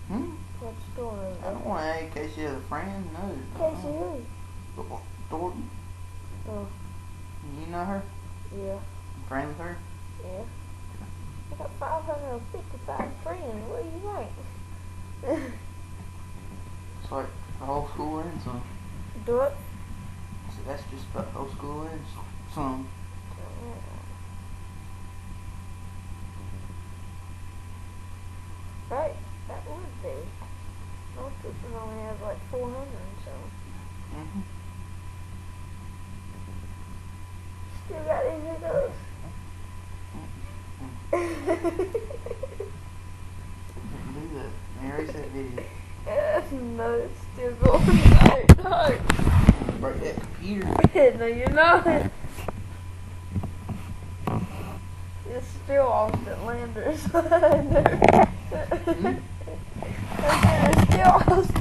Hmm? What's going on? I don't want to add in case she has a friend. No. Casey who? Thornton. Oh. You know her? Yeah. Friend with her? Yeah. I got 555 friends. What do you think? It's like the whole school and some. Do it. So that's just about the whole school and some. Right. That would be. Most people only have like 400 so. Mm-hmm. Still got any of those? Do that. Erase that video. No, it's still going. No. Break that computer. No, you're not. It's still Austin Landers. Hmm? It's still Austin